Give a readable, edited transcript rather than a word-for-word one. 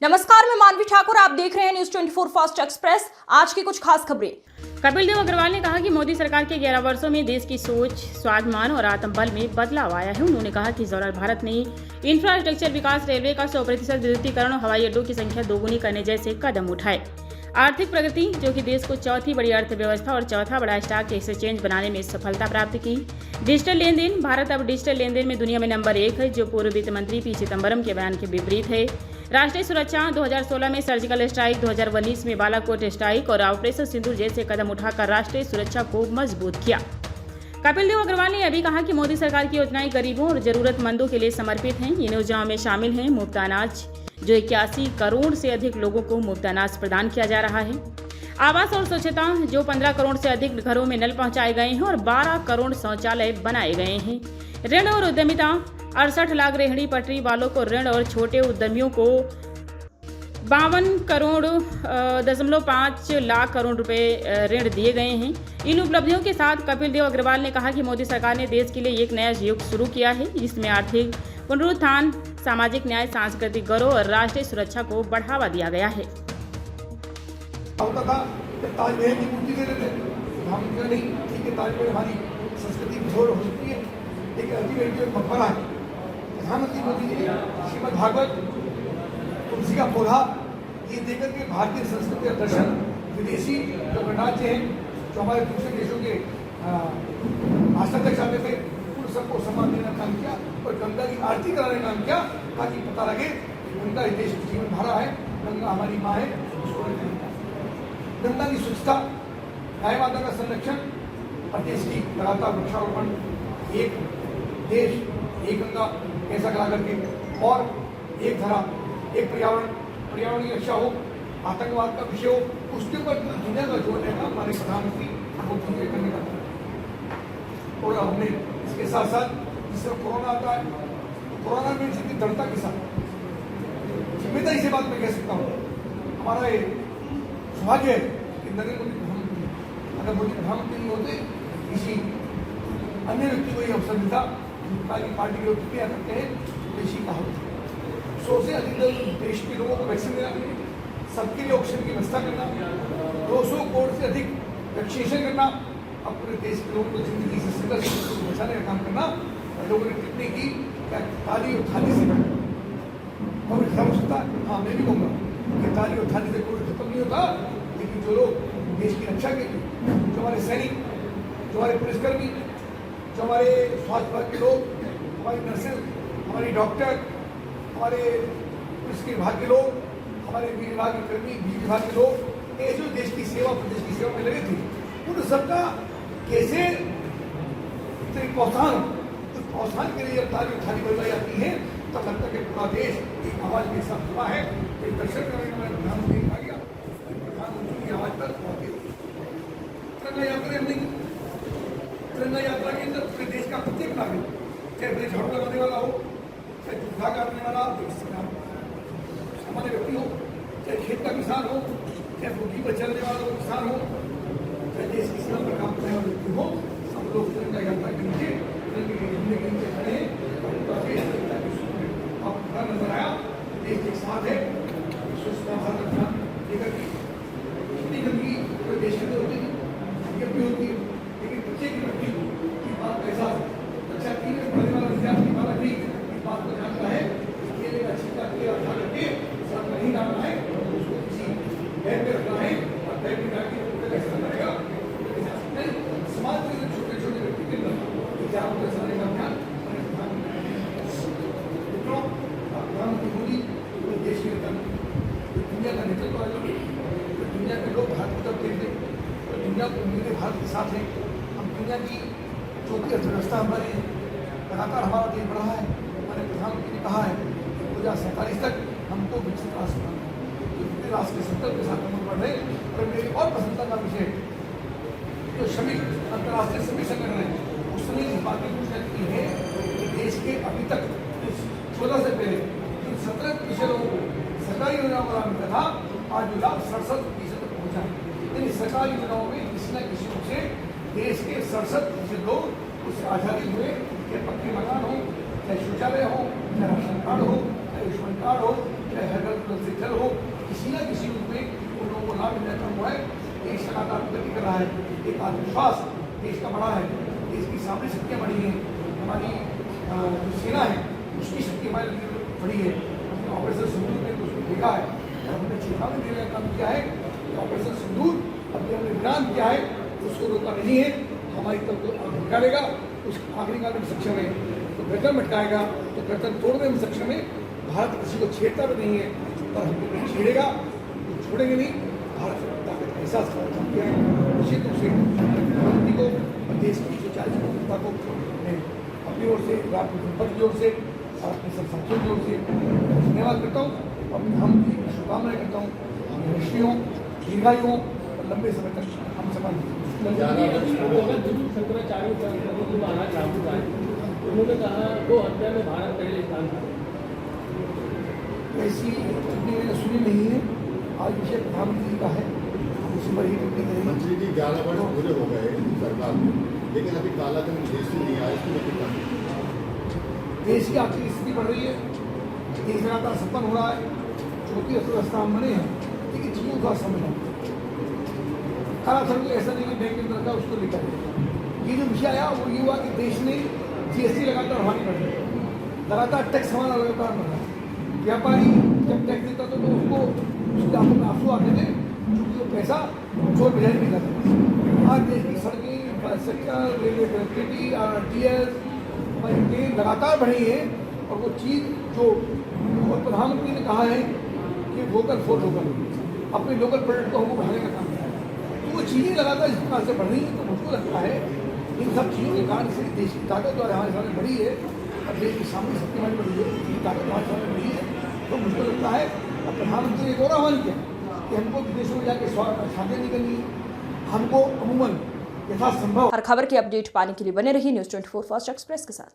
नमस्कार, मैं मानवी ठाकुर, आप देख रहे हैं न्यूज 24 फास्ट एक्सप्रेस। आज की कुछ खास खबरें। कपिल देव अग्रवाल ने कहा कि मोदी सरकार के 11 वर्षों में देश की सोच, स्वाभिमान और आत्मबल में बदलाव आया है। उन्होंने कहा कि इस दौरान भारत ने इंफ्रास्ट्रक्चर विकास, रेलवे का 100% विद्युतीकरण और हवाई अड्डों की संख्या दोगुनी करने जैसे कदम उठाए। आर्थिक प्रगति, जो कि देश को चौथी बड़ी अर्थव्यवस्था और चौथा बड़ा स्टॉक एक्सचेंज बनाने में सफलता प्राप्त की। डिजिटल लेन देन, भारत अब डिजिटल लेन देन में दुनिया में नंबर 1 है, जो पूर्व वित्त मंत्री पी चिदम्बरम के बयान के विपरीत है। राष्ट्रीय सुरक्षा, 2016 में सर्जिकल स्ट्राइक, 2019 में बालाकोट स्ट्राइक और ऑपरेशन सिंदूर जैसे कदम उठाकर राष्ट्रीय सुरक्षा को मजबूत किया। कपिल देव अग्रवाल ने यह भी कहा कि मोदी सरकार की योजनाएं गरीबों और जरूरतमंदों के लिए समर्पित हैं। इन योजनाओं में शामिल हैं मुफ्त अनाज, जो 81 करोड़ से अधिक लोगों को मुफ्त अनाज प्रदान किया जा रहा है। आवास और स्वच्छता, जो 15 करोड़ से अधिक घरों में नल पहुंचाए गए हैं और 12 करोड़ शौचालय बनाए गए हैं। ऋण और उद्यमिता, 68 लाख रेहड़ी पटरी वालों को ऋण और छोटे उद्यमियों को 52 करोड़ 5 लाख करोड़ रुपए ऋण दिए गए हैं। इन उपलब्धियों के साथ कपिल देव अग्रवाल ने कहा कि मोदी सरकार ने देश के लिए एक नया युग शुरू किया है, जिसमें आर्थिक पुनरुत्थान, सामाजिक न्याय, सांस्कृतिक गौरव और राष्ट्रीय सुरक्षा को बढ़ावा दिया गया है। होता था ताजमहल की मूर्ति दे देते, हम नहीं, ठीक है, ताजमहल हमारी संस्कृति की धरोहर हो सकती है, लेकिन अल्टीमेटली एक मकबरा है। प्रधानमंत्री मोदी जी ने श्रीमद् भागवत, तुलसी का पौधा, ये देकर के भारतीय संस्कृति और दर्शन विदेशी जो गणराज्य हैं, जो हमारे दूसरे देशों के राष्ट्राध्यक्ष आते थे, उन सबको सम्मान देने का काम किया और गंगा की आरती कराने का काम किया, ताकि पता लगे कि उनका देश जीवन धारा है, गंगा हमारी माँ है। गंगा की स्वच्छता, गाय माता का संरक्षण और देश की लगातार वृक्षारोपण, एक देश एक गंगा ऐसा करा करके, और एक धरा एक पर्यावरण की रक्षा हो, आतंकवाद का विषय हो, उसके ऊपर दुनिया का जोड़ने का हमारे प्रधानमंत्री मोदी करने का। और हमने इसके साथ साथ जिस तरह कोरोना आता है, कोरोना में जितनी दृढ़ता के साथ, जिम्मेदारी से बात मैं कह सकता हूँ, हमारा ये सौभाग्य है कि नरेंद्र मोदी प्रधानमंत्री, अगर मोदी प्रधानमंत्री नहीं होते, किसी अन्य व्यक्ति को ये अवसर मिलता, ताकि पार्टी के लोग क्या करते हैं, देशी का होता 100 से अधिक देश के लोगों को वैक्सीन देना, सबके लिए ऑक्सीजन की व्यवस्था करना, 200 करोड़ से अधिक वैक्सीनेशन करना, अपने देश के लोगों को जिंदगी से संघर्ष बचाने का काम करना। लोगों ने टिप्पणी की क्या ताली और थाली से और क्या हो सकता है? हाँ, मैं भी कहूँगा कि ताली और थाली से कोई खत्म नहीं होता, लेकिन जो लोग देश की रक्षा के लिए, जो हमारे सैनिक, जो हमारे पुलिसकर्मी, जो हमारे स्वास्थ्य विभाग के लोग, हमारी नर्सेज, हमारी डॉक्टर, हमारे पुलिस के विभाग के लोग, हमारे वीर विभाग के कर्मी, बीज विभाग के लोग, ये जो देश की सेवा, प्रदेश की सेवा में लगे थे, उन सबका कैसे प्रोत्साहन, उस प्रोत्साहन के लिए जब ताली थाली बजाई जाती है, तब लगता है कि पूरा देश एक आवाज के साथ हुआ है। एक दर्शन करने में प्रधानमंत्री आ गया, प्रधानमंत्री की आवाज पर पहुंच गई। तिरंगा यात्रा हमने की, तिरंगा यात्रा के अंदर पूरे देश का प्रत्येक नागरिक, चाहे बड़े झाड़ू लगाने वाला हो, चाहे चूल्हा काटने वाला सामान्य व्यक्ति हो, चाहे खेत का किसान हो, चाहे भूखी पर चलने वाला हो किसान हो, चाहे देश की सीमा पर काम करने वाला व्यक्ति हो, सब लोग तिरंगा यात्रा के नीचे खड़े हैं। नजर आया देश एक साथ है, स्वच्छता भारत अभियान लेकर के इतनी गंदगी पूरे देश के अंदर होती है, भी होती है, लेकिन प्रत्येक व्यक्ति को इस बात का एहसास, अच्छा की पढ़ने वाला विद्यार्थी वाला भी इस बात को जानता है, केले का छिलका के उठा करके साथ नहीं डालना है, उसको किसी बैग में रखना है और बैग में डाल के ऐसा करेगा। समाज के छोटे छोटे व्यक्ति के अंदर जागरूकता चलाने का अभियान प्रधानमंत्री मोदी देश के नेता, दुनिया का नेतृत्व वाले, दुनिया के लोग भारत की तरफ देखते, और दुनिया को उम्मीदें भारत के साथ हैं। हम दुनिया की चौथी अर्थव्यवस्था हमारे, लगातार हमारा देश बढ़ा है। हमारे प्रधानमंत्री ने कहा है कि 2047 तक हमको विकसित राष्ट्र बनाना है, तो राष्ट्र के संकल्प के साथ हम बढ़ रहे। और मेरी और प्रसन्नता का विषय, जो श्रमिक अंतर्राष्ट्रीय श्रमिक संगठन है, उसने इस बात की घोषणा की है कि देश के अभी तक 14 से पहले 17% लोगों को सरकारी योजनाओं का लाभ मिलता था, आज जो लाभ 67% तक पहुँचा है। यानी सरकारी योजनाओं में किसी न किसी रूप से देश के 67% लोग उससे आज़ादी हुए, चाहे पक्के मकान हो, चाहे शौचालय हो, चाहे राशन कार्ड हो, चाहे आयुष्मान कार्ड हो, चाहे हर घर फाइनल हो, किसी न किसी रूप में उन लोगों को लाभ मिलना हुआ है। देश लगातार प्रगति कर रहा है, एक आत्मविश्वास देश का बढ़ा है, देश की सामरिक शक्तियाँ बढ़ी हैं, हमारी जो सेना है उसकी शक्ति हमारे लिए बढ़ी है। ऑपरेशन सिंदूर में तो उसको देखा है, हमने चेतावनी देने का काम किया है कि ऑपरेशन सिंदूर अभी हमने ऐलान किया है, उसको रोका नहीं है, हमारी तरफ को निकालेगा, उस आखिरी काल में सक्षम है तो गर्दन मटकाएगा, तो गर्दन तोड़ने में सक्षम है। भारत किसी को छेड़ता भी नहीं है, पर हमको कोई छेड़ेगा तो छोड़ेंगे नहीं। भारत ताकत का एहसास करना किया है, निश्चित रूप से प्रधानमंत्री को और देश की जो 40 जनता को मैं अपनी ओर से, राष्ट्र जनपद की ओर से और अपने सब साथियों की ओर से धन्यवाद करता हूँ। अपने हम की शुभकामनाएं करता हूँ, राष्ट्रियों दीर्घायुओं और लंबे समय तक हम सफल उन्होंने कहा वो हत्या में भारत पहले स्थान था। ऐसी टिप्पणी मैंने सुनी नहीं है, आज विषय प्रधानमंत्री का है, हम उसी पर ही टिप्पणी करेंगे। मंत्री जी 11 वर्ष पूरे हो गए सरकार में, लेकिन अभी काला धन देश में नहीं आया, इसको लेकर देश की आर्थिक स्थिति बढ़ रही है, देश लगातार संपन्न हो रहा है, चौथी अर्थव्यवस्था हम बने हैं, लेकिन चीजों का समझ काला धन को ऐसा नहीं कि बैंक के अंदर का उसको लेकर ये जो विषय आया वो ये हुआ कि देश में GST लगातार बढ़ानी पड़ रही है, लगातार टैक्स हमारा लगातार बढ़ रहा है। व्यापारी जब टैक्स देता था तो उसको उसके आंखों में आंसू आते थे, क्योंकि वो पैसा चोर बाजारी नहीं करता। आज देश की सड़कें, इंफ्रास्ट्रक्चर, रेलवे कनेक्टिविटी, RTS हमारी ट्रेन लगातार बढ़ी है, और वो चीज़ जो प्रधानमंत्री ने कहा है कि वोकल फॉर लोकल, अपने लोकल प्रोडक्ट को हमको बढ़ाने का काम किया है, तो वो चीज़ें लगातार इस प्रकार से बढ़ रही हैं। तो मुझको लगता है इन सब चीज़ों के कारण से देश की ताकत द्वारा हमारे सामने बढ़ी है, और देश की सामने शक्ति हमारी बढ़ी है, देश की ताकत हमारे सामने बढ़ी है। तो मुझको लगता है अब प्रधानमंत्री ने एक और आह्वान किया कि हमको विदेशों में जाकर शादियाँ नहीं करनी, हमको अमूमन यथासंभव। हर खबर की अपडेट पाने के लिए बने रहिए न्यूज़ 24 फास्ट एक्सप्रेस के साथ।